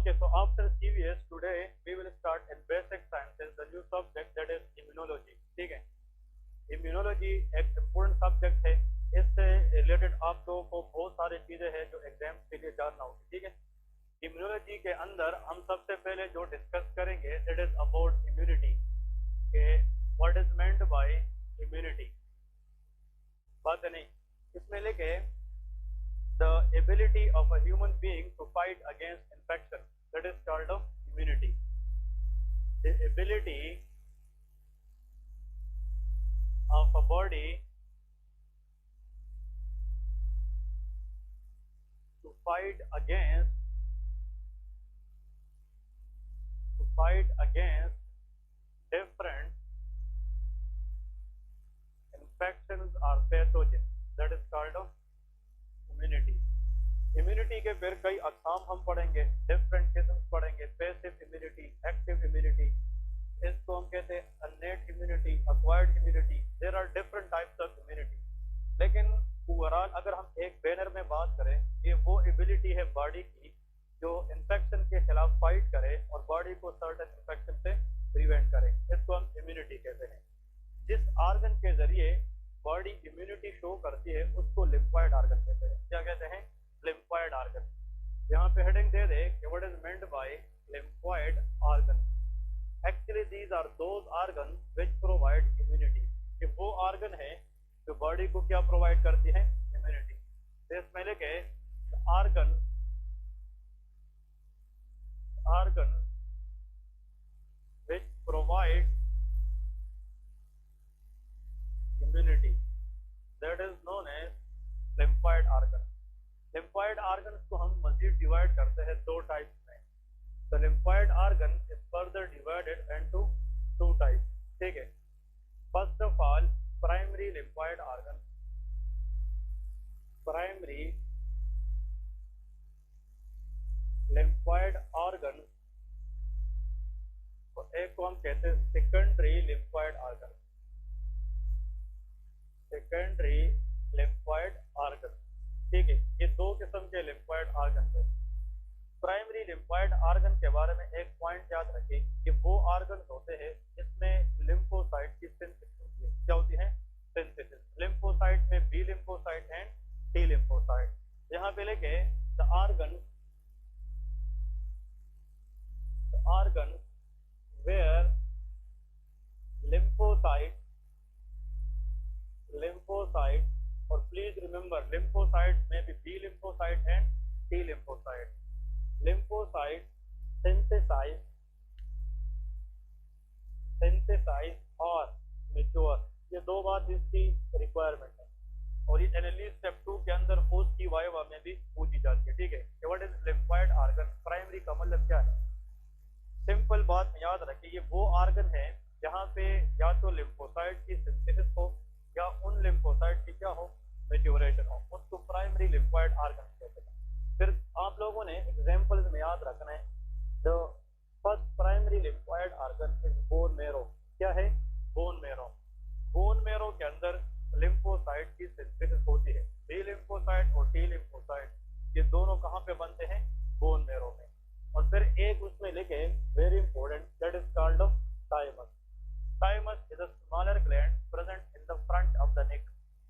Okay, so after CVS, today we will start in basic sciences the new subject that is immunology. ठीक है, immunology एक important subject है। इससे related आप लोगों को बहुत सारी चीज़ें हैं जो एग्जाम के लिए जानना होगी। ठीक है, इम्यूनोलॉजी के अंदर हम सबसे पहले जो डिस्कस करेंगे दैट इज अबाउट इम्यूनिटी के what is meant by immunity. बात है नहीं, इसमें लेके the ability of a human being to fight against infection that is called of immunity. The ability of a body to fight against different infections or pathogens that is called of immunity. Immunity के फिर कई अक़साम हम पढ़ेंगे, different किस्म पढ़ेंगे, passive immunity, active immunity, इसको हम कहते हैं innate immunity, acquired immunity. There are different types of immunity, लेकिन ओवरऑल अगर हम एक बैनर में बात करें, ये वो एबिलिटी है बॉडी की जो इन्फेक्शन के खिलाफ फाइट करे और बॉडी को सर्टेन इन्फेक्शन से प्रिवेंट करे। इसको हम इम्यूनिटी कहते हैं। जिस ऑर्गन के जरिए बॉडी इम्यूनिटी शो करती है उसको लिम्फॉइड ऑर्गन कहते हैं। क्या कहते हैं? Lymphoid organ. यहाँ पे हेडिंग दे दे कि what is meant bye lymphoid organ. Actually, these are those organs which provide immunity. ये वो ऑर्गन है जो बॉडी को क्या प्रोवाइड करती है? इम्यूनिटी। तो इसमें लेके organ which provide immunity that is known as lymphoid organ. lymphoid organs को हम मजीद डिवाइड करते हैं दो टाइप्स में। The lymphoid organ is further divided into two types. ठीक है, first of all, primary lymphoid organ. Primary lymphoid organ और एक को हम कहते हैं secondary lymphoid organ. Secondary lymphoid organ. ठीक है, ये दो किस्म के lymphoid organ हैं। प्राइमरी लिम्फॉइड ऑर्गन के बारे में एक पॉइंट याद रखें कि वो ऑर्गन होते हैं जिसमें लिम्फोसाइट की सिंथेसिस होती है। क्या होती है? सिंथेसिस। लिम्फोसाइट में B lymphocyte and T lymphocyte. यहाँ पे लेके द ऑर्गन वेयर लिम्फोसाइट और प्लीज रिमेंबर लिम्फोसाइट में भी B lymphocyte and T lymphocyte. lymphocyte synthesize और mature, ये दो बात इसकी रिक्वायरमेंट है और ये एनालिसिस स्टेप 2 के अंदर पोस्ट की वाइवा में भी पूछी जाती है। ठीक है, what is lymphoid organ? Primary का मतलब क्या है? सिंपल बात में याद रखिए, ये वो ऑर्गन है जहाँ पे या तो लिम्फोसाइट की सिंथेसिस हो या उन लिम्फोसाइट की क्या हो? मैच्योरेशन हो, उसको प्राइमरी लिम्फॉइड ऑर्गन कहते हैं। फिर आप लोगों ने एग्जाम्पल्स में याद रखना है, the first primary lymphoid organ is bone marrow. क्या है? Bone marrow. बोन मैरो के अंदर लिम्फोसाइट की सिंथेसिस होती है। बी लिम्फोसाइट और टी लिम्फोसाइट ये दोनों कहाँ पे बनते हैं? बोन मैरो में। और फिर एक उसमें लेके very important that is called of thymus. Thymus is a smaller gland present in the front of the neck.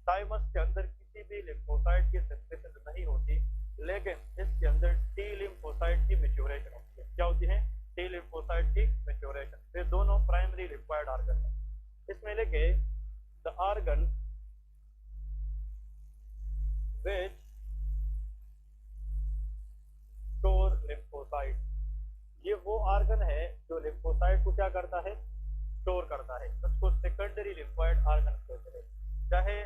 Thymus के अंदर किसी भी लिम्फोसाइट की सिंथेसिस नहीं होती, लेकिन इसके अंदर टी लिम्फोसाइट की मैच्योरेशन होती है। क्या होती है? टी लिम्फोसाइट की मैच्योरेशन। ये दोनों प्राइमरी लिम्फॉइड ऑर्गन है। इसमें लेके the organ which store lymphocyte, ये वो ऑर्गन है जो लिम्फोसाइट को क्या करता है? स्टोर करता है। उसको सेकेंडरी लिम्फॉइड ऑर्गन कहते हैं। चाहे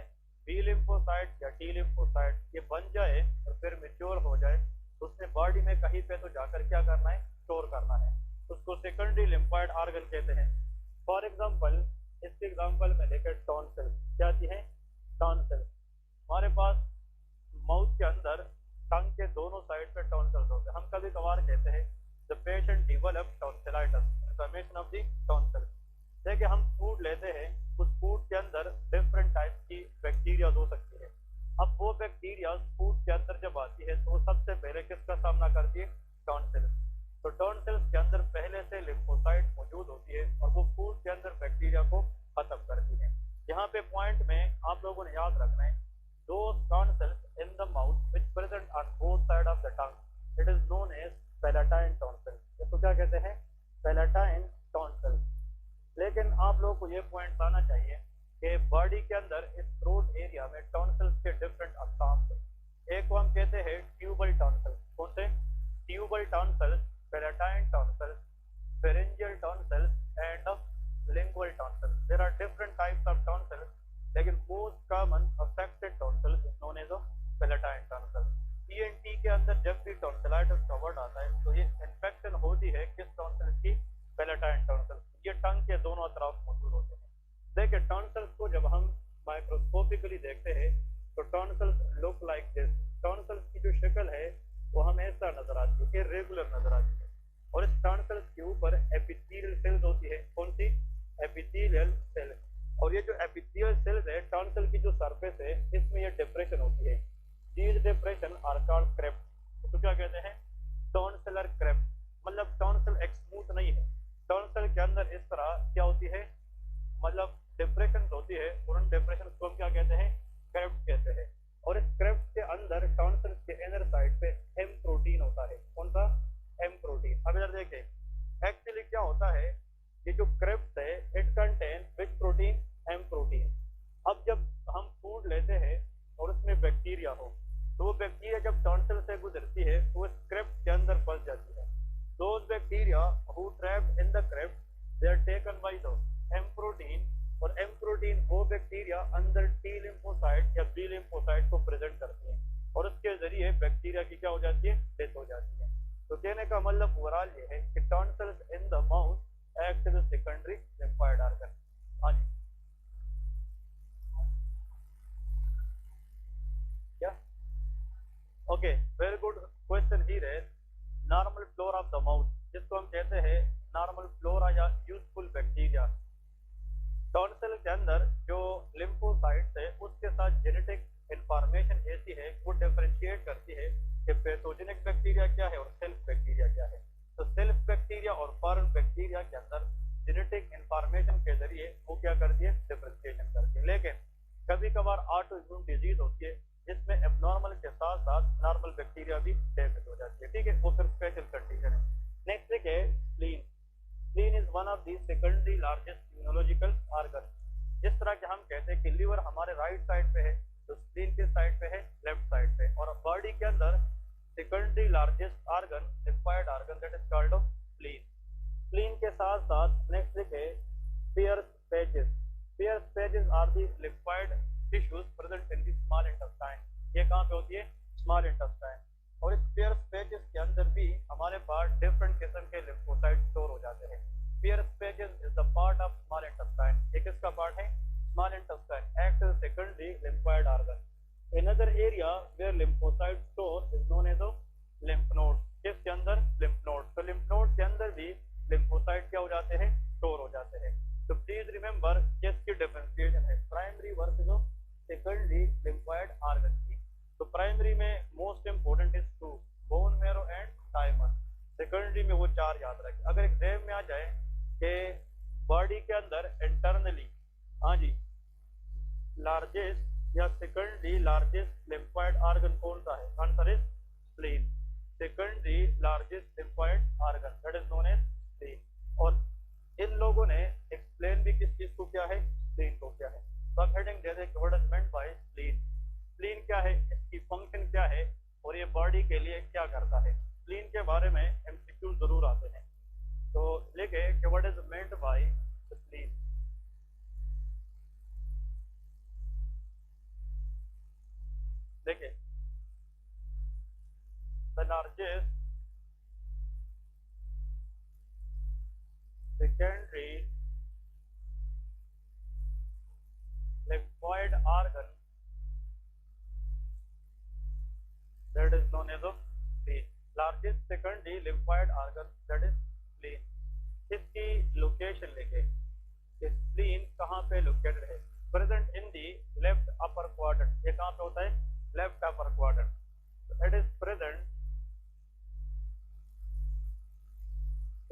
बी लिम्फोसाइट या टी लिम्फोसाइट ये बन जाए और फिर मैच्योर हो जाए तो उसने बॉडी में कहीं पे तो जाकर क्या करना है? स्टोर करना है। उसको सेकेंडरी लिम्फॉइड ऑर्गन कहते हैं। फॉर एग्जांपल, इसके एग्जांपल में देखें टॉन्सिल। क्या आती है? टॉन्सिल। हमारे पास माउथ के अंदर टंग के दोनों साइड पे टॉन्सिल्स होते हैं। हम कभी कभार कहते हैं the patient develop tonsillitis, inflammation of the tonsil. देखिए, हम फूड लेते हैं, उस फूड के अंदर डिफरेंट टाइप की बैक्टीरिया हो सकती है। अब वो बैक्टीरिया फूड के अंदर जब आती है तो सबसे पहले किसका सामना करती है? टॉन्सिल। खत्म करती है। यहाँ पे पॉइंट में आप लोगों ने याद रखना है, those tonsils in the mouth which present on both sides of the tongue, it is known as palatine tonsils। इसको क्या कहते हैं? palatine tonsils। लेकिन आप लोगों को ये पॉइंट लाना चाहिए कि बॉडी के अंदर इस थ्रोट एरिया में टॉन्सिल्स के डिफरेंट अकसाम थे। एक को हम कहते हैं ट्यूबल टॉन्सिल्स। कौन से? Tubal tonsils, palatine tonsils, pharyngeal tonsils and lingual tonsils. There are different types of tonsils, लेकिन most common affected tonsil is known as palatine tonsil. ENT के अंदर जब भी टॉन्सिलाइटिस का वर्ड आता है तो ये इन्फेक्शन होती है किस टॉन्सिल की? Palatine tonsil. ये टंग के दोनों तरफ मौजूद होते हैं। देखिए टॉन्सिल्स को जब हम माइक्रोस्कोपिकली देखते हैं तो tonsils look like this. Tonsils की जो शक्ल है वो हमें ऐसा नजर आती है, इरेगुलर नजर आती है। और इस टॉन्सिल्स के ऊपर एपिथेलियल सेल्स होती है। कौन सी? Epithelial cell. और ये जो एपिथेलियल सेल्स है, टॉन्सिल की जो सरफेस है, इसमें ये डिप्रेशन होती है। These depression are called crypt. तो क्या कहते हैं? Tonsillar crypt. मतलब टॉन्सिल एक स्मूथ नहीं है, टॉन्सिल के अंदर इस तरह क्या होती है, मतलब डिप्रेशन होती है, और उन डिप्रेशन को हम क्या कहते हैं? क्रेप्ट कहते हैं। और इस क्रेप्ट के अंदर टॉन्सिल के इनर साइड पे एम प्रोटीन होता है। कौन सा? M protein. अब इधर देखिए, एक्चुअली क्या होता है, ये जो क्रेप्ट है it contain which protein? M protein. अब जब हम फूड लेते हैं और उसमें बैक्टीरिया हो, तो वो बैक्टीरिया जब टॉन्सिल से गुजरती है तो इस क्रेप्ट के अंदर फंस जाती है। Those bacteria who trapped in the crypt, they are taken by the M protein, और M protein वो बैक्टीरिया अंदर T lymphocyte या B lymphocyte को प्रेजेंट करती है, और उसके जरिए बैक्टीरिया की क्या हो जाती है? डेथ हो जाती है। तो कहने का मतलब ओवरऑल ये है कि tonsils in the mouth act as a secondary lymphoid organ. हाँ जी, क्या? ओके, वेरी गुड क्वेश्चन ही है। Normal flora of the mouth, जिसको हम कहते हैं नॉर्मल फ्लोरा या यूजफुल बैक्टीरिया। टॉन्सिल के अंदर जो लिम्फोसाइट्स है उसके साथ जेनेटिक इंफॉर्मेशन ऐसी है वो डिफरेंशिएट करती है कि पैथोजेनिक बैक्टीरिया क्या है और सेल्फ बैक्टीरिया क्या है। तो सेल्फ बैक्टीरिया और फॉरेन बैक्टीरिया के अंदर जेनेटिक इंफॉर्मेशन के जरिए वो क्या करती है? डिफरेंशिएशन करती है। लेकिन कभी कभार ऑटो इम्यून डिजीज होती है जिसमें एबनॉर्मल के साथ साथ नॉर्मल बैक्टीरिया भी डैमेज हो जाती है। ठीक है, वो फिर स्पेशल कंडीशन है। नेक्स्ट है spleen. Spleen is one of the secondary largest immunological organ. जिस तरह के हम कहते हैं कि लीवर हमारे राइट साइड पे है, तो स्प्लीन किस साइड पे है? लेफ्ट साइड पे। और बॉडी के अंदर secondary largest organ, lymphoid organ, that is called spleen. Spleen के साथ साथ नेक्स्ट है Peyer's patches. Peyer's patches are the lymphoid tissues present in the small intestine. ये कहाँ पे होती है? Small intestine. और इस पियर्स पैचेस के अंदर भी हमारे पास डिफरेंट किस्म के लिम्फोसाइट स्टोर हो जाते हैं। Peyer's patches is the part of small intestine. ये किसका पार्ट है? Small intestine. Act as secondary lymphoid organ. Another area where lymphocyte store is known as lymph node. किसके अंदर? Lymph node. तो लिम्फ नोड के अंदर भी लिम्फोसाइट क्या हो जाते हैं? स्टोर हो जाते हैं। तो प्लीज रिमेंबर किसकी डिफरेंशिएशन है? Primary versus secondary lymphoid organ की। तो प्राइमरी में most important is two, bone marrow and thymus. Secondary में वो चार याद रखें। अगर एग्जाम में आ जाए कि बॉडी के अंदर इंटरनली, हाँ जी, लार्जेस्ट या सेकेंडरी लार्जेस्ट लिम्फोइड ऑर्गन कौन सा है? Answer is spleen. Secondary largest lymphoid organ that is known as spleen. और इन लोगों ने एक्सप्लेन भी किस चीज को किया है? स्प्लीन को क्या है। सब heading they they, what is meant by spleen. Spleen क्या है, इसकी फंक्शन क्या है, और ये बॉडी के लिए क्या करता है। स्प्लीन के बारे में एमसीक्यू जरूर आते हैं, तो लिखे कि what is meant by spleen. देखिए, the largest secondary lymphoid organ that is known as a spleen. Largest secondary lymphoid organ that is spleen. इसकी लोकेशन लिखे, स्प्लीन कहाँ पे लोकेटेड है? Present in the left upper quadrant. ये कहाँ पे होता है? Left upper quadrant. It is present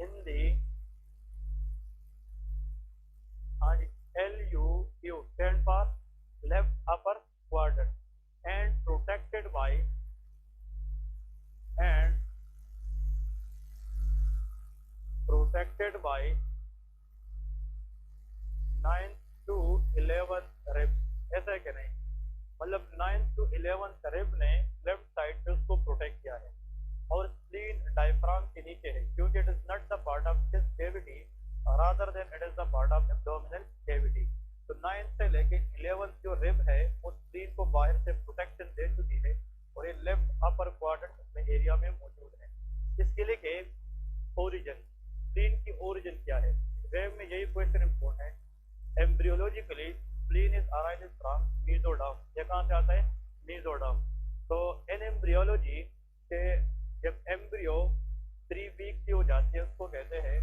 in the, हाँ जी, 11th रिब ने लेफ्ट साइड पे उसको प्रोटेक्ट किया है, और स्प्लीन डायफ्राम के नीचे है क्योंकि it is not the part of this cavity rather than it is the part of abdominal cavity. तो 9th से लेके 11th जो रिब है वो स्प्लीन को बाहर से प्रोटेक्शन दे चुकी है, और ये लेफ्ट अपर क्वाड्रेंट में एरिया में मौजूद है। इसके लिए के ओरिजिन, स्प्लीन की ओरिजिन क्या है, एग्जाम में यही क्वेश्चन इंपॉर्टेंट है। Embryologically spleen is arised from mesoderm, ये कहाँ से आता है, मीजोडर्म। तो इन एम्ब्रियोलॉजी के जब एम्ब्रियो 3 वीक की हो जाती है उसको कहते हैं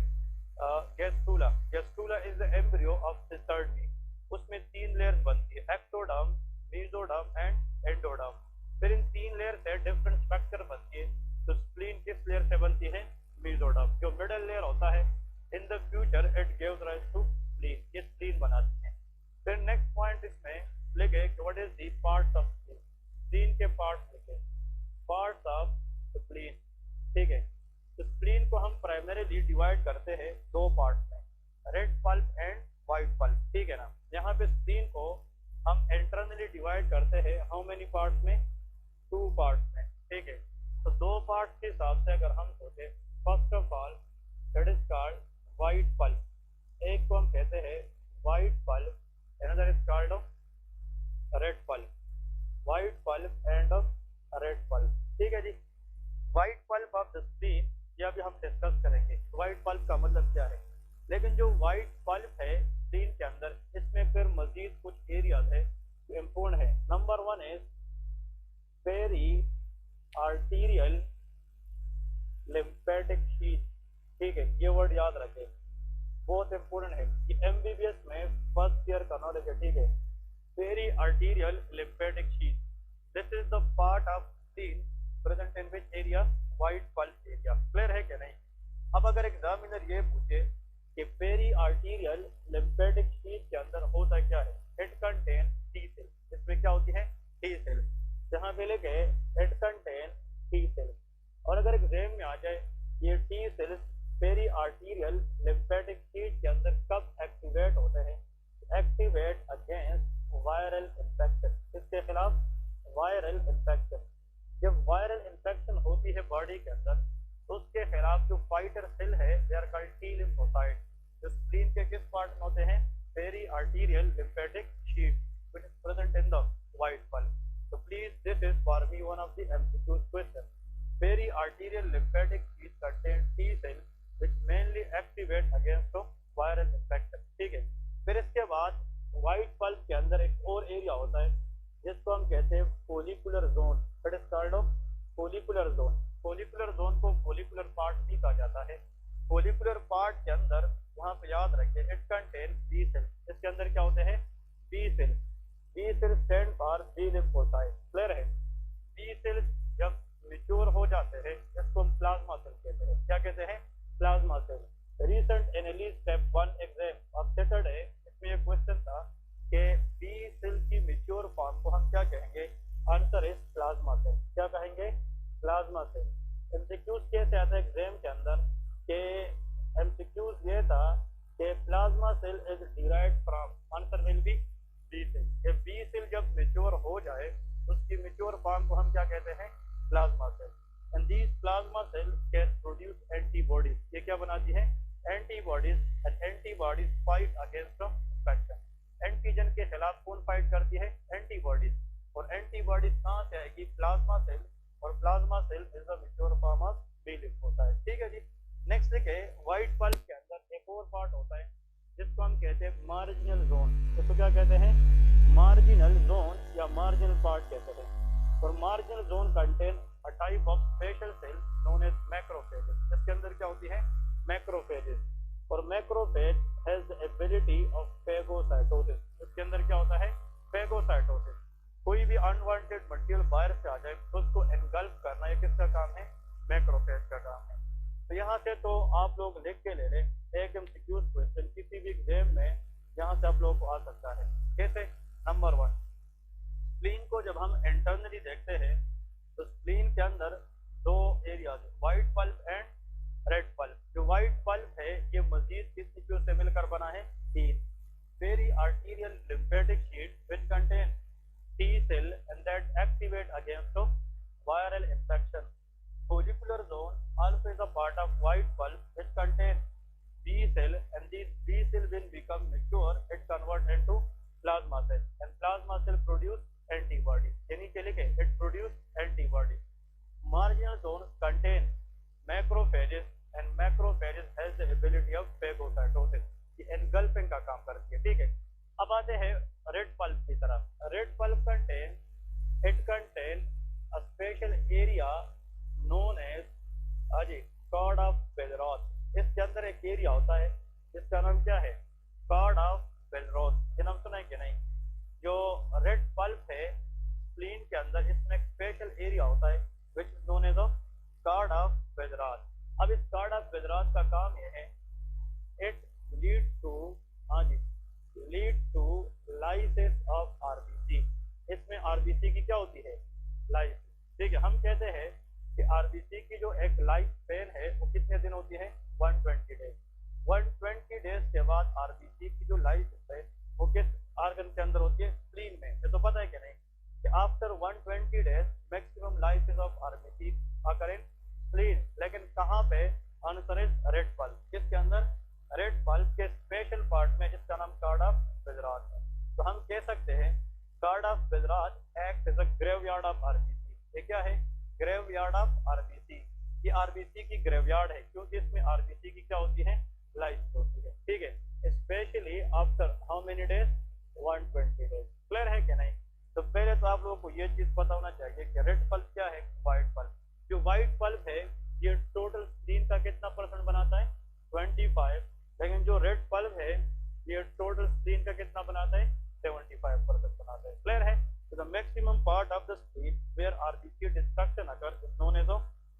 gastrula. Gastrula is the embryo of the 3rd week. उसमें 3 लेयर्स बनती है, एक्टोडर्म, मीजोडर्म एंड एंडोडर्म। फिर इन 3 लेयर से डिफरेंट स्ट्रक्चर बनती है। तो स्प्लीन किस लेयर से बनती है, मीजोडर्म। जो मिडल लेयर होता है in the future it gives rise to spleen, ये स्प्लीन बनाती है। फिर नेक्स्ट पॉइंट इसमें लिखे what is the parts of spleen, spleen के पार्ट्स लिखे, पार्ट्स ऑफ स्प्लीन, ठीक है। तो स्प्लीन को हम प्राइमरीली डिवाइड करते हैं 2 पार्ट्स में, red pulp and white pulp, ठीक है ना। यहाँ पे स्प्लीन को हम इंटरनली डिवाइड करते हैं हाउ मेनी पार्ट्स में, 2 पार्ट्स में, ठीक है। तो 2 पार्ट्स के हिसाब से अगर हम सोचे, first of all that is called white pulp, एक को हम कहते हैं white pulp, another is called of red pulp, white pulp and of red pulp, ठीक है जी। White pulp of the spleen ये अभी हम डिस्कस करेंगे, व्हाइट पल्प का मतलब क्या है। लेकिन जो व्हाइट पल्प है स्प्लीन के अंदर, इसमें फिर मजीद कुछ एरियाज है जो इम्पोर्टेंट है। Number 1 is peri arterial lymphatic sheath, ठीक है, ये वर्ड याद रखें, बहुत इंपॉर्टेंट है। ये एमबीबीएस में फर्स्ट ईयर का नॉलेज है, ठीक है। Peri arterial lymphatic sheath, this is the part of spleen present in which area, white pulp area. Clear है क्या नहीं। अब अगर एग्जामिनर ये पूछे कि पेरी आर्टीरियल लिम्फेटिक शीथ के अंदर होता क्या है, इट कंटेन टी सेल, इसमें क्या होती है, टी सेल। जहाँ पे लिखे इट कंटेन टी सेल, और अगर एग्जाम में आ जाए ये T cells peri arterial lymphatic sheath के अंदर कब एक्टिवेट होते हैं, एक्टिवेट अगेंस्ट वायरल इन्फेक्शन, इसके खिलाफ वायरल इन्फेक्शन। जब वायरल इन्फेक्शन होती है बॉडी के अंदर तो उसके खिलाफ जो फाइटर सेल है they are called T lymphocyte, जो स्प्लीन के किस पार्ट में होते हैं, peri arterial lymphatic sheath which is present in the white pulp. So please, this is for me one of the MCQ question. Peri-arterial lymphatic sheath contain T cells which mainly activate against the viral infection, ठीक है। फिर इसके बाद white pulp के अंदर एक और area होता है जिसको हम कहते हैं follicular zone, it is called of follicular zone. Follicular zone को फोलिकुलर पार्ट भी कहा जाता है। फोलिकुलर पार्ट के अंदर वहाँ पे याद रखें इट कंटेन बी सेल, इसके अंदर क्या होते हैं, B cell. B cell stand for B lymphocyte, clear है। बी सेल जब मैच्योर हो जाते हैं इसको हम प्लाज्मा सेल कहते हैं, क्या कहते हैं, plasma cell. Recent analysis step 1 exam of Saturday, इसमें एक क्वेश्चन था कि बी सेल की मैच्योर फॉर्म को हम क्या कहेंगे, आंसर इज प्लाज्मा सेल, क्या कहेंगे, प्लाज्मा सेल। एमसीक्यूज कैसे आता है एग्जाम के अंदर कि एमसीक्यूज ये था कि plasma cell is derived from, answer will be B cell. ये बी सेल जब मैच्योर हो जाए उसकी मैच्योर फॉर्म को हम क्या कहते हैं, plasma cell. And these plasma cell can produce antibodies, ये क्या बनाती है, antibodies. And antibodies fight against infection, antigen के खिलाफ कौन फाइट करती है, एंटीबॉडीज। और एंटीबॉडीज कहाँ से आएगी, प्लाज्मा सेल, और plasma cell is the mature form of B lymphocyte, ठीक है जी। नेक्स्ट देखिए व्हाइट पल्प के अंदर एक और पार्ट होता है जिसको हम कहते हैं मार्जिनल जोन, इसको क्या कहते हैं, मार्जिनल जोन या मार्जिनल पार्ट कहते हैं। और marginal zone contain a type of special cell known as macrophages, इसके अंदर क्या होती है, मैक्रोफेजेस। और macrophage has the ability of phagocytosis, इसके अंदर क्या होता है, फेगोसाइटोसिस। कोई भी अनवांटेड मटेरियल बाहर से आ जाए तो उसको एनगल्फ करना, ये किसका काम है, मैक्रोफेज का काम है। तो यहाँ से तो आप लोग लिख के ले लें, एक एमसीक्यू क्वेश्चन किसी भी एग्जाम में यहाँ से आप लोगों को आ सकता है। कैसे, नंबर 1, स्प्लीन को जब हम इंटरनली देखते हैं तो स्प्लीन के अंदर 2 areas, white pulp and red pulp. जो व्हाइट पल्प है ये मजीद किस टिश्यू से मिलकर बना है, 3, peri arterial lymphatic sheath which contain T cell and that activate against of viral infection. Follicular zone also is a part of white pulp which contains B cell, and these B cell when become mature, it convert into plasma cell, and plasma cell produce antibody. यानी के लिखे it produce antibody. Marginal zones contain macrophages, and macrophages has the ability of phagocytosis. ये engulfing का काम करती है, ठीक है। अब आते हैं रेड पल्प की तरफ। Red pulp contain a special area known as cord of Billroth. इसके अंदर एक एरिया होता है जिसका नाम क्या है, कॉर्ड ऑफ बेलरोथ। ये नाम सुना है कि नहीं? जो रेड पल्प है स्प्लीन के अंदर, इसमें एक स्पेशल एरिया होता है which is known as cord of Billroth. अब इस कॉर्ड ऑफ बेलरोथ का काम ये है, it lead to lysis of RBC. इसमें आरबीसी की क्या होती है, लाइसिस, ठीक है। हम कहते हैं कि आरबीसी की जो एक लाइफ स्पेन है वो कितने दिन होती है, 120 डेज। 120 डेज के बाद आरबीसी की जो लाइफ है वो किस ऑर्गन के अंदर होती है, स्प्लीन में। ये तो पता है कि नहीं कि after 120 days maximum lysis of RBC occur in spleen. लेकिन कहाँ पे, आंसर इज रेड पल्प। किसके अंदर, रेड पल्प के स्पेशल पार्ट में, जिसका नाम कॉर्ड ऑफ बेलरोथ है। तो हम कह सकते हैं cord of Billroth act as a graveyard of RBC. ये क्या है, ग्रेवयार्ड ऑफ आरबीसी। ये आरबीसी की ग्रेवयार्ड है क्योंकि इसमें आरबीसी की क्या होती है, लाइफ होती है, ठीक है। Specially after how many days, 120 days. Clear है कि नहीं? तो पहले तो आप लोगों को ये चीज पता होना चाहिए कि रेड पल्प क्या है, व्हाइट पल्प। जो व्हाइट पल्प है ये टोटल स्क्रीन का कितना परसेंट बनाता है, 25। लेकिन जो रेड पल्प है ये टोटल स्क्रीन का कितना बनाता है, 75% बनाता है। क्लियर है? तो the maximum part of the spleen where RBC destruction occur is known as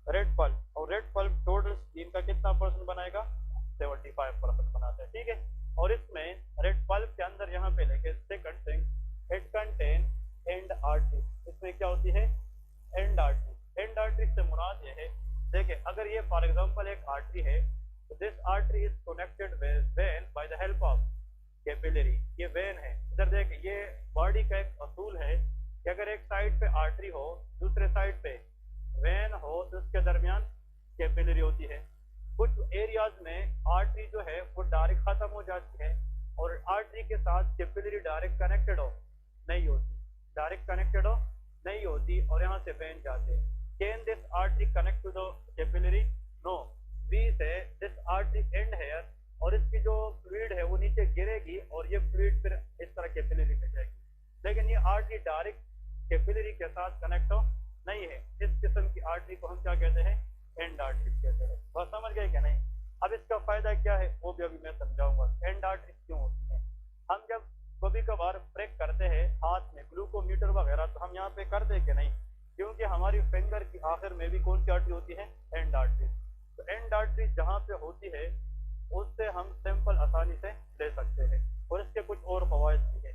red pulp. और रेड पल्प टोटल स्क्रीन का कितना परसेंट बनाएगा, 75% बनाता है, ठीक है। और इसमें रेड पल्प के अंदर यहाँ पे लेके second thing, it contain and artery. इसमें क्या होती है, एंड आर्टरी। एंड आर्टरी से मुराद ये है, देखिए अगर ये फॉर एग्जांपल एक आर्टरी है, तो this artery is connected with when by the help of capillary. ये वेन है। इधर देखिए ये बॉडी का एक असूल है कि अगर एक साइड पे आर्टरी हो, दूसरे साइड पे वेन हो, तो उसके दरमियान कैपिलरी होती है। कुछ एरियाज में आर्टरी जो है वो डायरेक्ट खत्म हो जाती है और आर्टरी के साथ कैपिलरी डायरेक्ट कनेक्टेड हो नहीं होती, डायरेक्ट कनेक्टेड हो नहीं होती, और यहाँ से वेन जाते हैं। Can this artery connect to the capillary? No, we say this artery and here, और इसकी जो फ्लूइड है वो नीचे गिरेगी और ये फ्लूइड फिर इस तरह कैपिलरी में जाएगी। लेकिन ये आर्टरी डायरेक्ट कैपिलरी के साथ कनेक्ट हो नहीं है। इस किस्म की आर्टरी को हम क्या कहते हैं, एंड आर्टरी कहते हैं। बस समझ गए क्या नहीं? अब इसका फायदा क्या है वो भी अभी मैं समझाऊंगा, एंड आर्टरी क्यों होती है। हम जब कभी कभार प्रेक करते हैं हाथ में ग्लूकोमीटर वगैरह, तो हम यहाँ पे करते कि नहीं, क्योंकि हमारी फिंगर की आखिर में भी कौन सी आर्टरी होती है, एंड आर्टरी। तो एंड आर्टरी जहाँ पे होती है उससे हम सैंपल आसानी से ले सकते हैं, और इसके कुछ और फवायद भी है।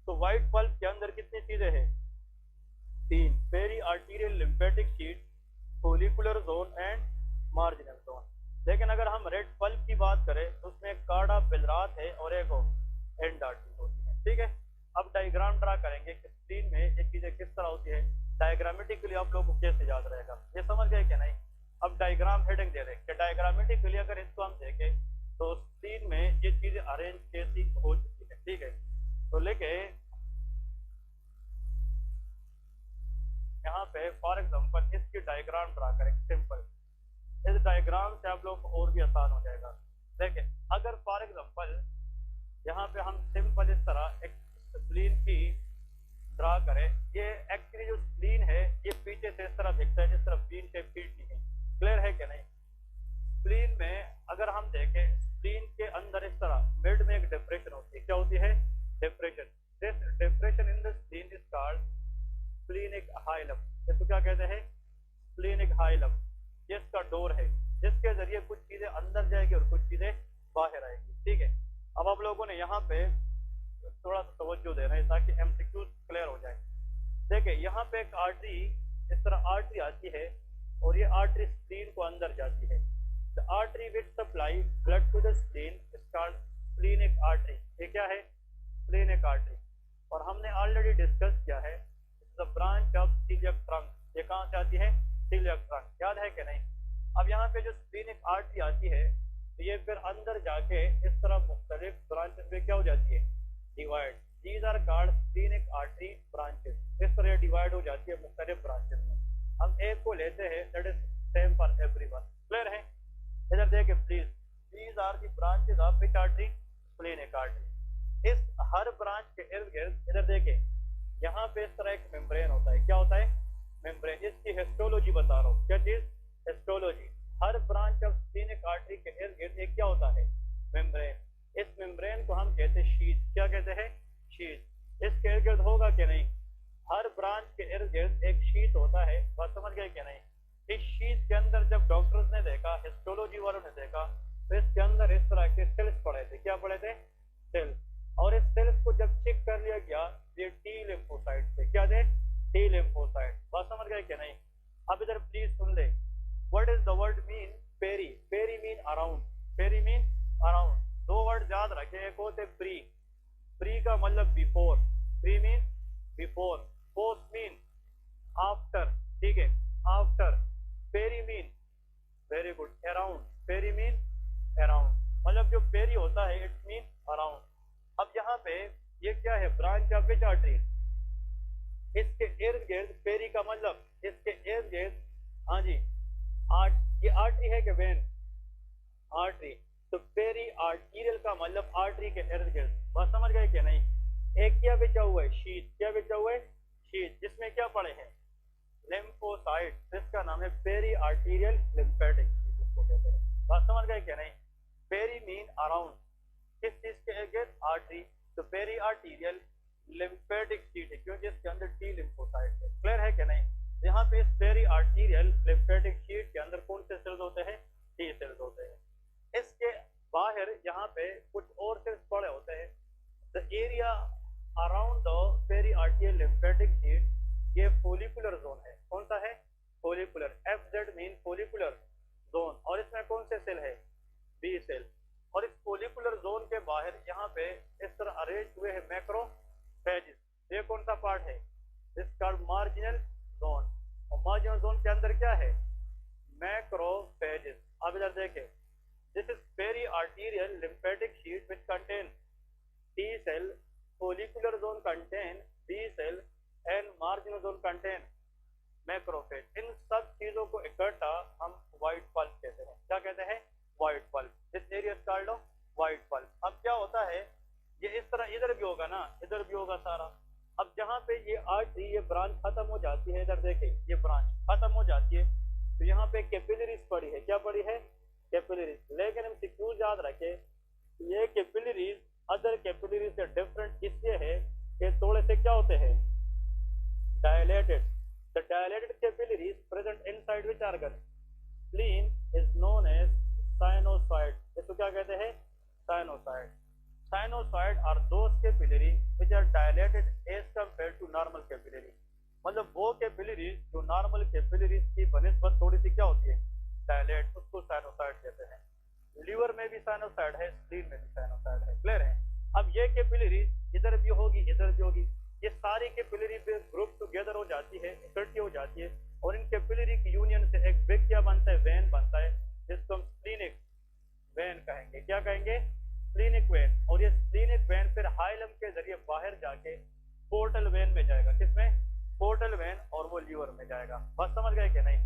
तो व्हाइट पल्प के अंदर कितनी चीजें हैं, 3, peri arterial lymphatic sheath, follicular zone and marginal zone. लेकिन अगर हम रेड पल्प की बात करें तो उसमें एक कॉर्ड ऑफ बेलरोथ है और एक एंड आर्टरी होती है, ठीक है। अब डायग्राम ड्रा करेंगे कि स्क्रीन में ये चीजें किस तरह होती है, डायग्रामेटिकली आप लोगों को कैसे याद रहेगा, ये समझ गए कि नहीं? अब डायग्राम हेडिंग दे रहे कि डायग्रामेटिकली अगर इसको हम देखें तो स्क्रीन में ये चीजें अरेंज कैसी हो चुकी है, ठीक है। तो लेके यहाँ पे फॉर एग्जांपल इसकी डायग्राम ड्रा करें सिंपल। इस डायग्राम से आप लोग को और भी आसान हो जाएगा। देखिए अगर फॉर एग्जांपल यहाँ पे हम सिंपल इस तरह एक स्प्लीन की ड्रा करें, ये एक्चुअली जो स्प्लीन है ये पीछे से इस तरह दिखता है जिस तरह स्प्लीन शेप शीट की है। क्लियर है कि नहीं? स्प्लीन में अगर हम देखें, स्प्लीन के अंदर इस तरह मिड में एक डिप्रेशन होती है। क्या होती है? Depression. This depression in the spleen is called splenic hilum. इसको क्या कहते हैं? Splenic hilum. ये इसका डोर है जिसके जरिए कुछ चीजें अंदर जाएगी और कुछ चीजें बाहर आएगी, ठीक है। अब आप लोगों ने यहाँ पे थोड़ा सा तवज्जो देना है ताकि एमसीक्यू क्लियर हो जाए। देखिए यहाँ पे एक आर्टरी, इस तरह आर्टरी आती है और ये आर्टरी स्प्लीन को अंदर जाती है। The artery which supply blood to the spleen is called splenic artery. ये क्या है? Splenic artery. और हमने ऑलरेडी डिस्कस किया है the branch of coeliac trunk, ये कहाँ से आती है, सीलियक ट्रंक, याद है कि नहीं। अब यहाँ पे जो स्प्लीनिक आर्टरी आती है तो ये फिर अंदर जाके इस तरह मुख्तलिफ ब्रांचेस में क्या हो जाती है, divide, these are called splenic artery branches, इस तरह डिवाइड हो जाती है मुख्तलिफ ब्रांचेस में। हम एक को लेते हैं, that is same for everyone, clear है। इधर देखिए please, these are the branches of which artery, splenic artery. इस हर ब्रांच के इर्द गिर्द इधर देखिए यहाँ पे इस तरह एक मेम्ब्रेन होता है, क्या होता है, मेम्ब्रेन। इसकी हिस्टोलॉजी बता रहा हूँ, क्या चीज, histology. Her branch of splenic artery के इर्द गिर्द एक क्या होता है, मेम्ब्रेन। इस मेम्ब्रेन को हम कहते हैं शीथ, क्या कहते हैं, शीथ। इसके इर्द गिर्द होगा कि नहीं, हर ब्रांच के इर्द गिर्द एक शीथ होता है, बात समझ गए कि नहीं। इस शीथ के अंदर जब डॉक्टर्स ने देखा, हिस्टोलॉजी वालों ने देखा, तो इसके अंदर इस तरह के सेल्स पड़े थे, क्या पड़े थे, सेल्स। और इस सेल्स को जब चेक कर लिया गया, ये टी लिम्फोसाइट थे, क्या थे, टी लिम्फोसाइट, बात समझ गए कि नहीं। अब इधर प्लीज सुन ले, what is the word mean, peri, peri mean around, peri mean around. दो वर्ड याद रखे, एक होते प्री, प्री का मतलब before, pre mean before, post mean after, ठीक है, after. Peri mean, very good, around, peri mean around, मतलब जो पेरी होता है इट मीन अराउंड। अब यहाँ पे ये क्या है, ब्रांच ऑफ व्हिच आर्टरी, इसके इर्द गिर्द, पेरी का मतलब इसके इर्द गिर्द, हाँ जी, ये आर्टरी है कि वेन, आर्टरी। तो पेरी आर्टीरियल का मतलब आर्टरी के इर्द गिर्द, बात समझ गए कि नहीं। एक क्या बिछा हुआ है, शीथ, क्या बिछा हुआ है, शीथ, जिसमें क्या पड़े हैं, लिम्फोसाइट, जिसका नाम है पेरी आर्टीरियल लिम्फेटिक शीथ, इसको कहते हैं, बात समझ गए कि नहीं। पेरी मीन अराउंड, किस चीज के इर्द गिर्द, आर्टरी। तो पेरी आर्टीरियल लिम्फेटिक शीथ है, क्योंकि इसके अंदर टी लिम्फोसाइट है, क्लियर है कि नहीं। यहाँ पे इस पेरी आर्टीरियल लिम्फेटिक शीथ के अंदर कौन से सेल्स होते हैं, टी सेल्स होते हैं। इसके बाहर यहाँ पे कुछ और सेल्स पड़े होते हैं। The area around the peri arterial lymphatic sheath, ये फोलिकुलर जोन है, कौन सा है, follicular, FZ mean follicular zone. और इसमें कौन से सेल है, बी सेल। और इस फोलिकुलर जोन के बाहर यहाँ पे इस तरह अरेंज हुए हैं मैक्रोफेजेस, ये कौन सा पार्ट है, दिस कॉल्ड मार्जिनल जोन। और मार्जिनल जोन के अंदर क्या है, मैक्रोफेजेस। अब इधर देखें, this is peri arterial lymphatic sheath which contain T cell, follicular zone contain B cell and marginal zone contain macrophage। इन सब चीजों को इकट्ठा हम व्हाइट पल्प कहते हैं, क्या कहते हैं, white pulp. This area is called white pulp. अब क्या होता है, ये इस तरह इधर भी होगा ना, इधर भी होगा सारा। अब जहाँ पे ये आर्टरी, ये ब्रांच खत्म हो जाती है, इधर देखें ये ब्रांच खत्म हो जाती है, तो यहाँ पे कैपिलरीज पड़ी है, क्या पड़ी है, कैपिलरीज। लेकिन हम सिक्योर याद रखें, ये कैपिलरीज अदर कैपिलरी से डिफरेंट इसलिए है कि थोड़े से क्या होते हैं, dilated. The dilated capillaries present inside which organ, spleen is known as sinusoid, इसको क्या कहते हैं, sinusoid. Sinusoid are those capillary which are dilated as compared to normal capillary, मतलब वो कैपिलरीज जो नॉर्मल कैपिलरीज की बनिस्बत थोड़ी सी क्या होती है, डायलेट, उसको साइनोसाइड कहते हैं। लीवर में भी साइनोसाइड है, स्प्लीन में भी साइनोसाइड है, क्लियर है। अब ये कैपिलरी इधर भी होगी, इधर भी होगी, ये सारी कैपिलरी पे ग्रुप टुगेदर हो जाती है, इकट्ठी हो जाती है, और इन कैपिलरी की यूनियन से एक ब्रिक क्या बनता है, वेन बनता है, जिसको हम स्प्लीनिक वेन कहेंगे, क्या कहेंगे, स्प्लीनिक वेन। और ये स्प्लीनिक वेन फिर हाइलम के जरिए बाहर जाके पोर्टल वेन में जाएगा, किसमें, पोर्टल वेन, और वो लीवर में जाएगा। बस समझ गए कि नहीं।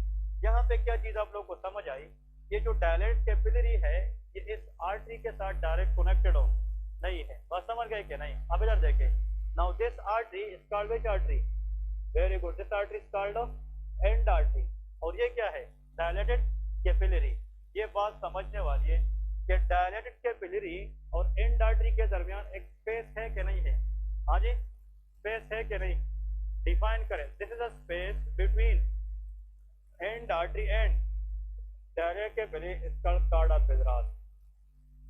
यहाँ पे क्या चीज आप लोग को समझ आई, ये जो डायलेट कैपिलरी है ये इस आर्टरी के साथ डायरेक्ट कनेक्टेड हो नहीं है, बस समझ गए कि नहीं। अब इधर देखें, now this artery is called which artery, very good, this artery is called and artery. और ये क्या है, डायलेटेड कैपिलरी। ये बात समझने वाली है कि डायलेटेड कैपिलरी और एंड आर्टरी के दरमियान एक स्पेस है कि नहीं है, हाँ जी, स्पेस है कि नहीं, डिफाइन करें। This is a space between and artery and dilated capillary, इसका कार्डा पेदरास,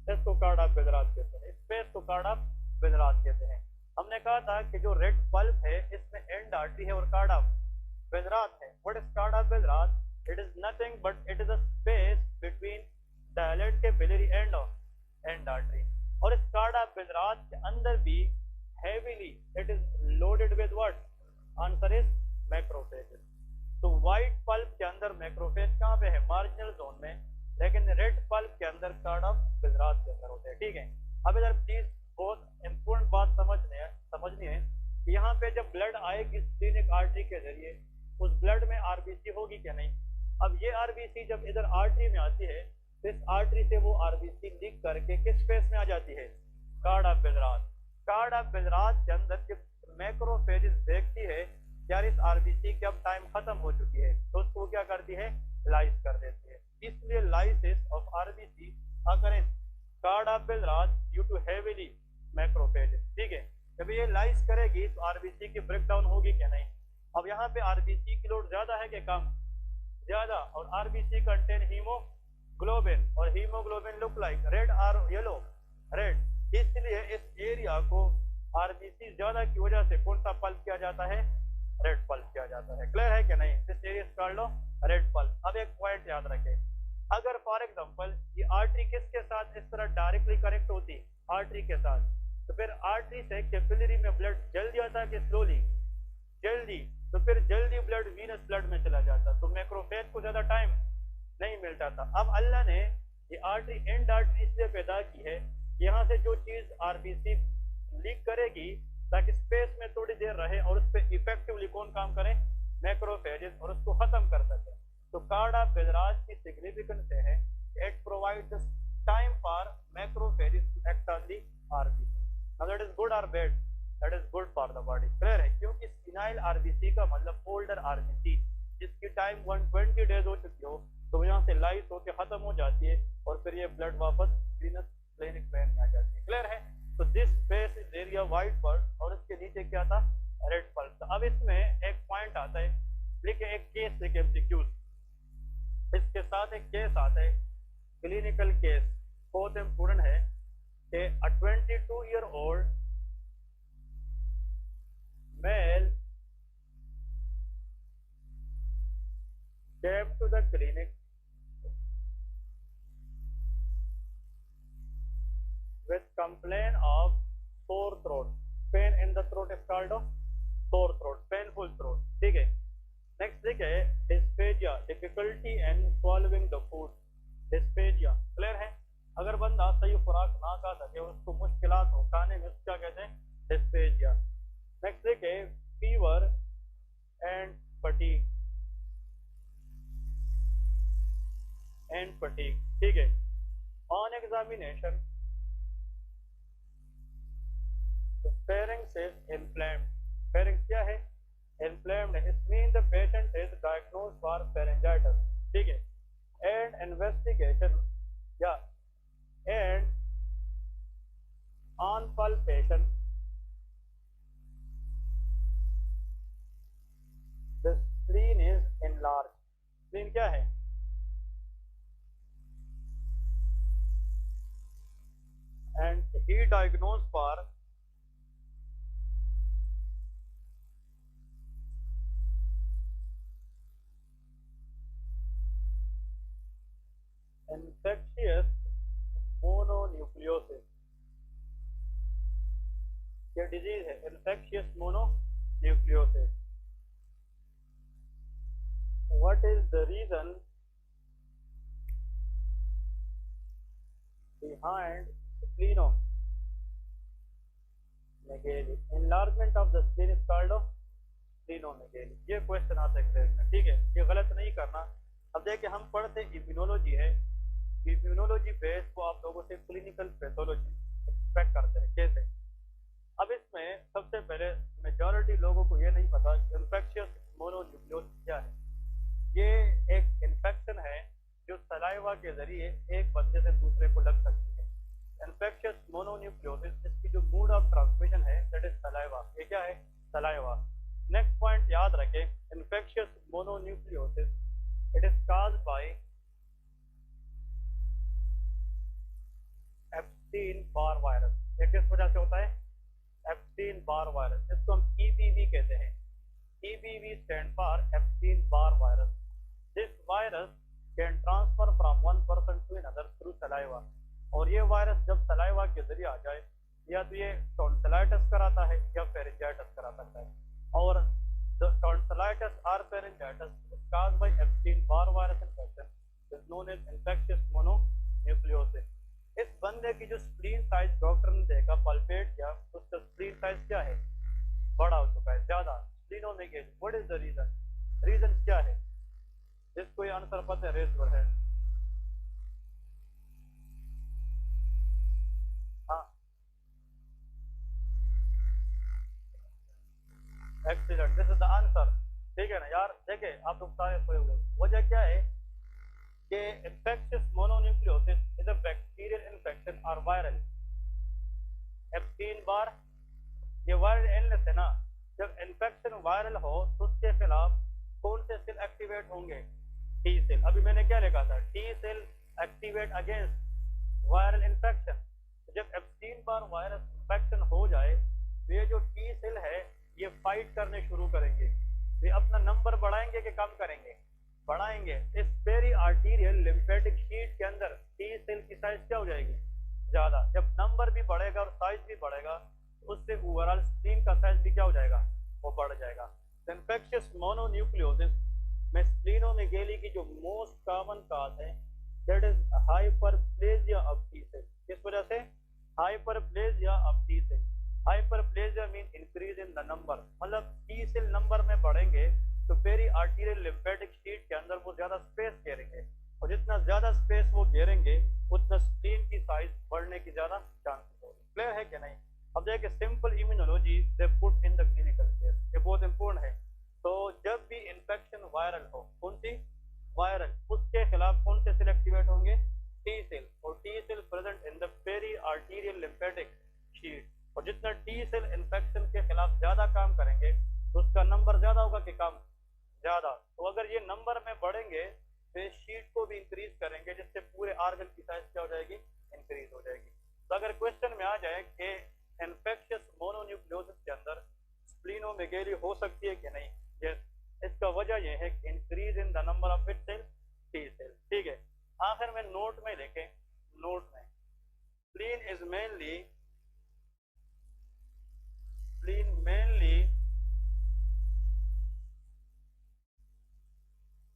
इसको कार्डा पेदरास कहते हैं, स्पेस को कार्डा पेदरास कहते हैं। हमने कहा था कि जो रेड पल्प है इसमें एंड आर्टरी है और कार्डा पेदरास है। व्हाट इज कार्डा पेदरास, it is nothing but it is a space between dilated capillary and artery. और इस कार्डा पेदरास के अंदर भी heavily it is loaded with what, answer is macrophage. तो व्हाइट पल्प के अंदर मैक्रोफेज कहाँ पे है? मार्जिनल जोन में। लेकिन रेड पल्प के अंदर कार्डापेलराज के अंदर होते हैं, ठीक है। अब इधर प्लीज बहुत इंपॉर्टेंट बात समझनी है कि यहाँ पे जब ब्लड आएगी स्प्लेनिक आर्टरी के जरिए, उस ब्लड में आरबीसी होगी क्या? नहीं। अब ये आरबीसी जब इधर आर्टरी में आती है, तो इस आर्टरी से वो आरबीसी लीक करके किस फेस में आ जाती है? कार्डापेलराज। कार्डापेलराज के अंदर जब मैक्रोफेज देखती है यार इस आरबीसी की अब टाइम खत्म हो चुकी है, तो उसको क्या करती है? लाइस कर देती है। इसलिए लाइसिस ऑफ आरबीसी अगर इन कार्डापेलराज ड्यू टू हेवीली मैक्रोफेज, ठीक है। जब ये लाइस करेगी तो आरबीसी की ब्रेकडाउन होगी क्या? नहीं। अब यहाँ पे आरबीसी की लोड ज्यादा है कि कम? ज्यादा। और आरबीसी कंटेन हीमोग्लोबिन, और हीमोग्लोबिन लुक लाइक रेड और येलो, रेड। इसलिए इस एरिया को आरबीसी ज्यादा की वजह से कौन सा पल्प किया जाता है? रेड पल्प किया जाता है। क्लियर है कि नहीं? इस एरिया कर लो रेड पल्प। अब एक पॉइंट याद रखें, अगर फॉर एग्जांपल ये आर्टरी किसके साथ इस तरह डायरेक्टली कनेक्ट होती? आर्टरी के साथ, तो फिर आर्टरी से कैपिलरी में ब्लड जल्दी आता है कि स्लोली? जल्दी। तो फिर जल्दी ब्लड वीनस ब्लड में चला जाता, तो मैक्रोफेज को ज्यादा टाइम नहीं मिलता था। अब अल्लाह ने ये आर्टरी एंड आर्टरी इसलिए पैदा की है, यहाँ से जो चीज आरबीसी लीक करेगी ताकि स्पेस में थोड़ी देर रहे और उस पर इफेक्टिवली कौन काम करे? मैक्रोफेजेस, और उसको खत्म कर सके। तो कार्डापेलराज की सिग्निफिकेंस है it provides time for macrophages to act on the RBC. Now that is good or bad? That is good for the body. Clear है? क्योंकि फिनाइल आरबीसी का मतलब ओल्डर आरबीसी जिसकी टाइम 120 डेज हो चुकी हो, तो यहाँ से लाइस होकर खत्म हो जाती है और फिर ये ब्लड वापस वीनस स्प्लेनिक वेन में आ जाती है। क्लियर है? तो this space is area white pulp और इसके नीचे क्या था? Red pulp. अब इसमें एक पॉइंट आता है, लिखे एक केस लिखे एमसीक्यूज, इसके साथ एक केस आता है, क्लिनिकल केस बहुत इंपोर्टेंट है कि a 22-year-old male came to the clinic with complaint of sore throat. Pain in the throat is called a sore throat, painful throat, ठीक है। नेक्स्ट ठीक है dysphagia, difficulty in swallowing the food, dysphagia। Clear है? अगर बंदा सही खुराक ना खा सके, उसको मुश्किलात हो खाने में, क्या कहते हैं? dysphagia। नेक्स्ट ठीक है fever and fatigue, ठीक है। On examination pharynx is inflamed, pharynx क्या है? inflamed है। It means the patient is diagnosed for pharyngitis, ठीक है। and investigation and on palpation the spleen is enlarged, spleen क्या है? and he diagnosed for infectious mononucleosis, ये disease है infectious mononucleosis। what is the reason behind splenomegaly? enlargement of the spleen is called splenomegaly। ये question आता है exam में, ठीक है। ये गलत नहीं करना। अब देखिए हम पढ़ते इम्यूनोलॉजी है, इम्यूनोलॉजी बेस को आप लोगों से क्लिनिकल पैथोलॉजी एक्सपेक्ट करते हैं कैसे। अब इसमें सबसे पहले मेजॉरिटी लोगों को ये नहीं पता कि इन्फेक्शियस मोनोन्यूक्लियोसिस क्या है। ये एक इन्फेक्शन है जो सलाइवा के जरिए एक बंदे से दूसरे को लग सकती है। इन्फेक्शियस मोनोन्यूक्लियोसिस, इसकी जो मोड ऑफ ट्रांसमिशन है दैट इज सलाइवा। ये क्या है? सलाइवा। नेक्स्ट पॉइंट याद रखें, infectious mononucleosis it is caused by Epstein Barr virus. ये किस वजह से होता है? एप्स्टीन-बार वायरस, इसको हम EBV कहते हैं। EBV stand for Epstein Barr virus. This virus can transfer from one person to another through saliva. और ये वायरस जब सलाइवा के जरिए आ जाए, या तो ये टॉन्सिलाइटिस कराता है या फेरिंजाइटिस करा सकता है। और coitus or pharyngitis is caused by Epstein-Barr virus infection is known as infectious mononucleosis. इस बंदे की जो स्प्लीन साइज डॉक्टर ने देखा, पल्पेट किया, उसका स्प्लीन साइज क्या है, बड़ा हो चुका है, ज्यादा splenomegaly. What is the reason? Reason क्या है? जिसको ये आंसर पता है रेस पर है. हाँ, accident. This is the answer. ठीक है ना यार. देखे आप लोग सारे सोए हुए. वजह क्या है कि infectious mononucleosis is a bacterial infection or viral. Epstein-Barr ये वायरल इलनेस है ना. जब इन्फेक्शन वायरल हो तो उसके खिलाफ कौन से सेल एक्टिवेट होंगे? T cell. अभी मैंने क्या लिखा था? T cell activate against viral infection. जब एप्स्टीन-बार वायरस इन्फेक्शन हो जाए तो ये जो टी सेल है ये फाइट करने शुरू करेंगे. ये अपना नंबर बढ़ाएंगे कि कम करेंगे? बढ़ाएंगे. इस पेरी आर्टीरियल लिम्फेटिक शीट के अंदर टी सेल की साइज क्या हो जाएगी? ज्यादा. जब नंबर भी बढ़ेगा और साइज भी बढ़ेगा तो उससे ओवरऑल स्प्लीन का साइज भी क्या हो जाएगा? वो बढ़ जाएगा. इन्फेक्शियस मोनोन्यूक्लियोसिस में स्प्लीनोमेगाली की जो मोस्ट कॉमन काज है that is hyperplasia of T cell. किस वजह से? Hyperplasia of T cell. Hyperplasia mean increase in the number. मतलब टी सेल नंबर में बढ़ेंगे तो पेरी आर्टीरियल लिम्फेटिक शीट के अंदर वो ज्यादा स्पेस घेरेंगे और जितना ज्यादा स्पेस वो घेरेंगे उतना स्प्लीन की साइज बढ़ने की ज्यादा चांसेस होंगे. क्लियर है कि नहीं? अब देखिए simple immunology they put in the clinical case. ये बहुत इंपॉर्टेंट है. तो जब भी इन्फेक्शन वायरल हो, कौन सी? वायरल, उसके खिलाफ कौन से सेल एक्टिवेट होंगे? T cell. और T cell present in the peri arterial lymphatic sheath. और जितना टी सेल इन्फेक्शन के खिलाफ ज्यादा काम करेंगे तो उसका नंबर ज्यादा होगा कि कम? ज्यादा. तो अगर ये नंबर में बढ़ेंगे तो इस शीट को भी इंक्रीज करेंगे जिससे पूरे ऑर्गन की साइज क्या हो जाएगी? इंक्रीज हो जाएगी. तो अगर क्वेश्चन में आ जाए कि इन्फेक्शियस मोनोन्यूक्लियोसिस के अंदर स्प्लीनोमेगाली हो सकती है कि नहीं, यस. इसका वजह यह है कि increase in the number of which cell? T cell. ठीक है. आखिर में नोट में देखें. नोट में spleen is mainly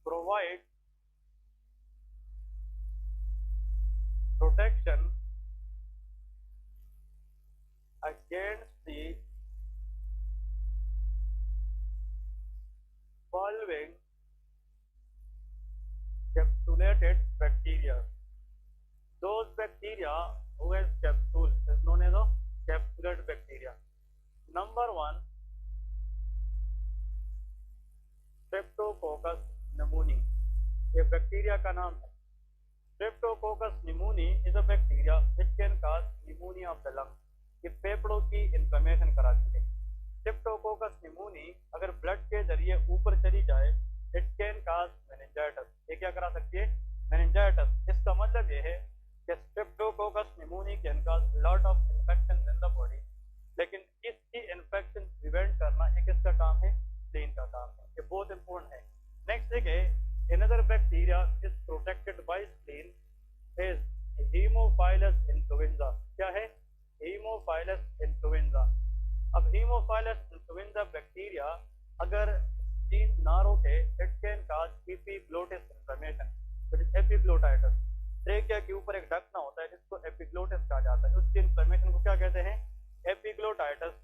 provide protection against the following capsulated bacteria. Those bacteria who has capsule is known as a capsulated bacteria. Number 1, Streptococcus pneumoniae. ये bacteria का नाम है. Streptococcus pneumoniae is a bacteria which can cause pneumonia of the lung. ये फेफड़ों की inflammation कराती है. Streptococcus pneumoniae अगर ब्लड के जरिए ऊपर चली जाए इट कैन कॉज मेनिंजाइटिस. ये क्या करा सकती है? मेनिंजाइटिस. इसका मतलब ये है कि Streptococcus pneumoniae can cause lot of infection in the body. लेकिन इसकी इन्फेक्शन प्रिवेंट करना ये किसका काम है? स्प्लीन का काम है. ये बहुत इंपॉर्टेंट है. नेक्स्ट है another bacteria is protected by spleen is Haemophilus influenza. क्या है? Haemophilus influenza. अब Haemophilus influenza बैक्टीरिया अगर स्प्लीन ना रोके it can cause epiglottis inflammation which is epiglottitis. Trachea के ऊपर एक ढक्कन होता है जिसको एपिग्लोटिस कहा जाता है. उसकी इन्फ्लेमेशन को क्या कहते हैं? Epiglottitis.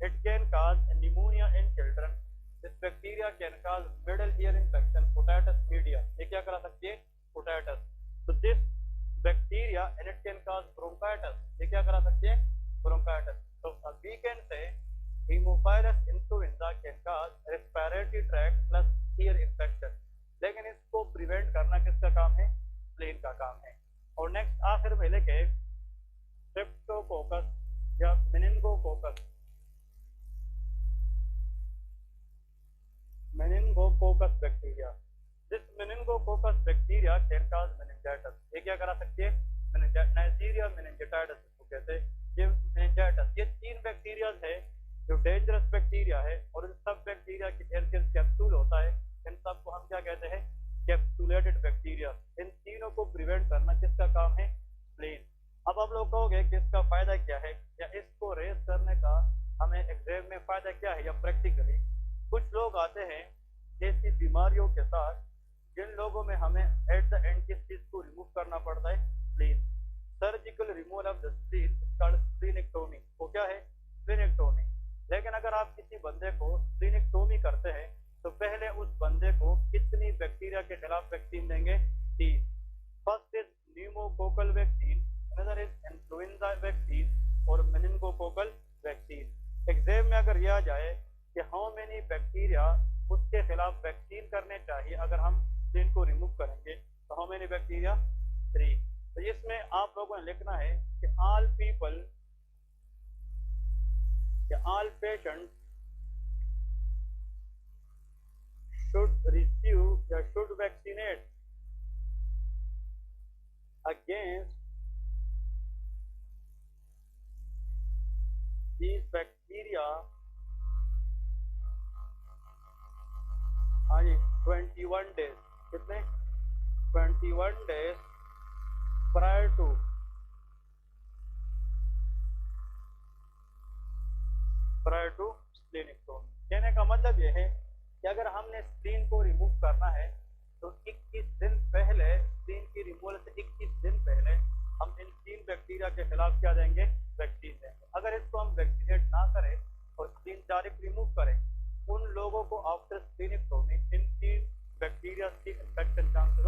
It can cause pneumonia in children. This bacteria can cause middle ear infection otitis media. ये क्या करा सकती है? ओटाइटिस. तो this bacteria and it can cause bronchitis. ये क्या करा सकती है? ब्रोंकाइटिस. तो we can say Haemophilus influenza can cause respiratory tract plus ear infection. लेकिन इसको प्रिवेंट करना किसका काम है? स्प्लीन का काम है. और नेक्स्ट आखिर में लेके स्ट्रेप्टोकोकस या meningococcus. Meningococcus bacteria. This meningococcus bacteria can cause meningitis. ये क्या करा सकती है? नाइजीरिया मेनिंजाइटिस इसको कहते हैं. ये मेनिंजाइटिस. ये 3 बैक्टीरिया है जो डेंजरस बैक्टीरिया है और इन सब बैक्टीरिया की इर्द-गिर्द कैप्सूल होता है. इन सब को हम क्या कहते हैं? Capsulated bacteria. इन तीनों को प्रिवेंट करना किसका काम है? स्प्लीन. अब आप लोग कहोगे कि इसका फायदा क्या है या इसको रेस करने का हमें एग्जाम में फायदा क्या है या प्रैक्टिकली. कुछ लोग आते हैं ऐसी बीमारियों के साथ जिन लोगों में हमें एट द एंड किस चीज को रिमूव करना पड़ता है, spleen. Surgical removal of the spleen is called splenectomy. वो क्या है? स्प्लीनेक्टोमी। लेकिन अगर आप किसी बंदे को स्प्लीनेक्टोमी करते हैं तो पहले उस बंदे को कितनी बैक्टीरिया के खिलाफ वैक्सीन देंगे? 3। First is pneumococcal vaccine, another is influenza vaccine और मेनिनगोकोकल वैक्सीन। एग्जाम में अगर यह आ जाए कि हाउ मेनी बैक्टीरिया उसके खिलाफ वैक्सीन करने चाहिए अगर हम स्प्लीन को रिमूव करेंगे, तो हाउ मेनी बैक्टीरिया? 3। तो इसमें आप लोगों ने लिखना है कि all people, all patients should receive या should vaccinate against these bacteria, हाँ जी, 21 days, कितने? 21 days prior to स्प्लीनेक्टोमी। कहने का मतलब यह है कि अगर हमने स्प्लीन को रिमूव करना है तो 21 दिन पहले, स्प्लीन की रिमूवल से 21 दिन पहले हम इन 3 बैक्टीरिया के खिलाफ क्या देंगे? वैक्सीन देंगे। अगर इसको हम वैक्सीनेट ना करें और स्प्लीन डायरेक्ट रिमूव करें, उन लोगों को आफ्टर स्प्लीनेक्टोमी इन 3 बैक्टीरिया की इन्फेक्शन चांसेस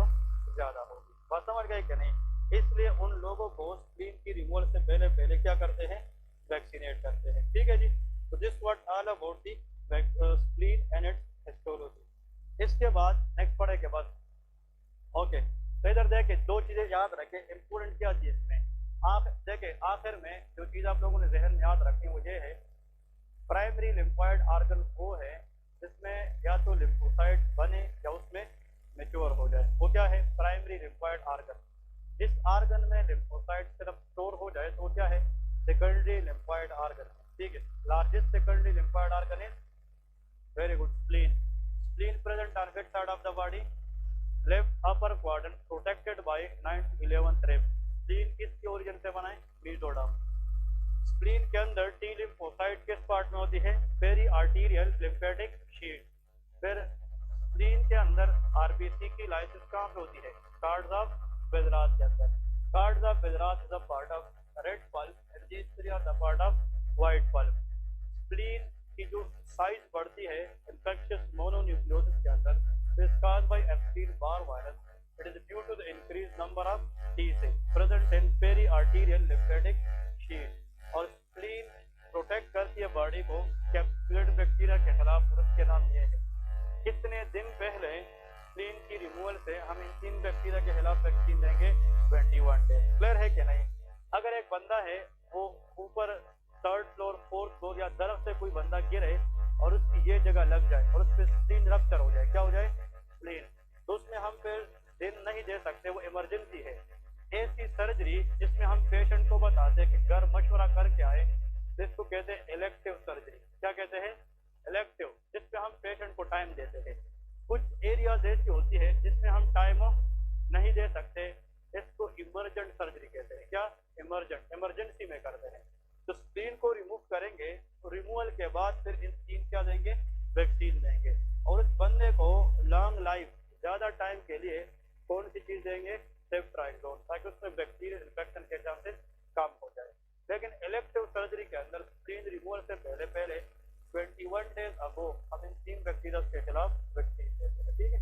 ज्यादा होगी। बात समझ गए कि नहीं? इसलिए उन लोगों को स्प्लीन की रिमूवल से पहले क्या करते हैं? वैक्सीनेट करते हैं। ठीक है जी। तो this what all about the spleen and it's histology. इसके बाद नेक्स्ट पढ़ेंगे बस। ओके, तो इधर देखें, 2 चीजें याद रखें। इंपोर्टेंट क्या चीज इसमें? आप देखें, आखिर में जो चीज आप लोगों ने जहन में याद रखनी वो ये है, प्राइमरी लिम्फोइड ऑर्गन वो है जिसमें या तो लिम्फोसाइट बने या उसमें मैच्योर हो जाए। वो क्या है? Primary lymphoid organ. जिस ऑर्गन में लिम्फोसाइट सिर्फ स्टोर हो जाए तो क्या है? Secondary lymphoid organ. ठीक है। Largest secondary lymphoid organ is, very good, spleen. Spleen present on which side of the body? Left upper quadrant, protected by 9th 11th rib. Spleen किसके ओरिजिन से बना है? मीजोडर्म। स्प्लीन के अंदर T lymphocyte किस part में होती है? Peri arterial lymphatic sheath. फिर स्प्लीन के अंदर आरबीसी की लाइसिस कहाँ पे होती है? कार्ड्स ऑफ बेजरात के अंदर। Cords of Billroth is a part of red pulp and these 3 are the part of white pulp। Spleen की जो साइज बढ़ती है इंफेक्शियस मोनोन्यूक्लियोसिस के अंदर, is caused by Epstein-Barr virus। It is due to the increased number of T cells present in periarterial lymphatic sheet। और spleen protect करती है body को कैप्सुलेटेड बैक्टीरिया के खिलाफ, और उसके नाम ये है। कितने दिन पहले स्प्लीन की रिमूवल से हम इन 3 बैक्टीरिया के खिलाफ वैक्सीन देंगे? 21 डेज। क्लियर है कि नहीं? अगर एक बंदा है वो ऊपर 3rd फ्लोर 4th फ्लोर या तरफ से कोई बंदा गिरे और उसकी ये जगह लग जाए और उस पर स्प्लीन रप्चर हो जाए, क्या हो जाए? स्प्लीन। तो उसमें हम फिर दिन नहीं दे सकते, वो इमरजेंसी है। ऐसी सर्जरी जिसमें हम पेशेंट को बताते हैं कि घर मशवरा करके आए, जिसको कहते हैं इलेक्टिव सर्जरी। क्या कहते हैं? इलेक्टिव, जिसपे हम पेशेंट को टाइम देते हैं। कुछ एरियाज ऐसी होती है जिसमें हम टाइम नहीं दे सकते, इसको इमरजेंट सर्जरी कहते हैं। क्या? इमरजेंट, इमरजेंसी में करते हैं। तो स्प्लीन को रिमूव करेंगे तो रिमूवल के बाद फिर इन 3 क्या देंगे? वैक्सीन देंगे। और उस बंदे को लॉन्ग लाइफ, ज्यादा टाइम के लिए कौन सी चीज देंगे? सेफ्ट्राइजोन, ताकि उसमें बैक्टीरियल इन्फेक्शन के चांसेस कम हो जाए। लेकिन इलेक्टिव सर्जरी के अंदर स्प्लीन रिमूवल से पहले 21 डेज अगो हम इन 3 बैक्टीरिया के खिलाफ वैक्सीन देते हैं। ठीक है।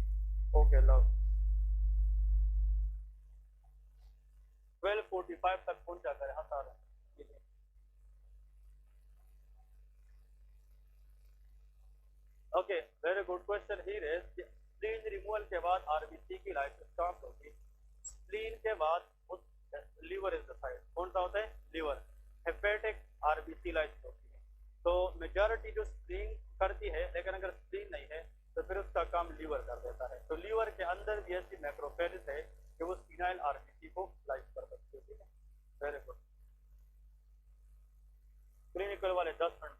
ओके, लव 12:45 तक पहुंचा करें। हाँ सारा okay, very good question here is, spleen removal के बाद आरबीसी की लाइसिस कहाँ पे होगी? स्प्लीन के बाद उस लीवर इज द साइड। कौन सा होता है? लीवर। हेपेटिक आरबीसी लाइसिस होती है। तो मेजॉरिटी जो स्प्लीन करती है, लेकिन अगर स्प्लीन नहीं है तो फिर उसका काम लीवर कर देता है। तो लीवर के अंदर भी ऐसी मैक्रोफेजिस है कि वो सीनाइल आरबीसी को लाइस कर सकती है। ठीक है, वेरी गुड। क्लिनिकल वाले 10 मिनट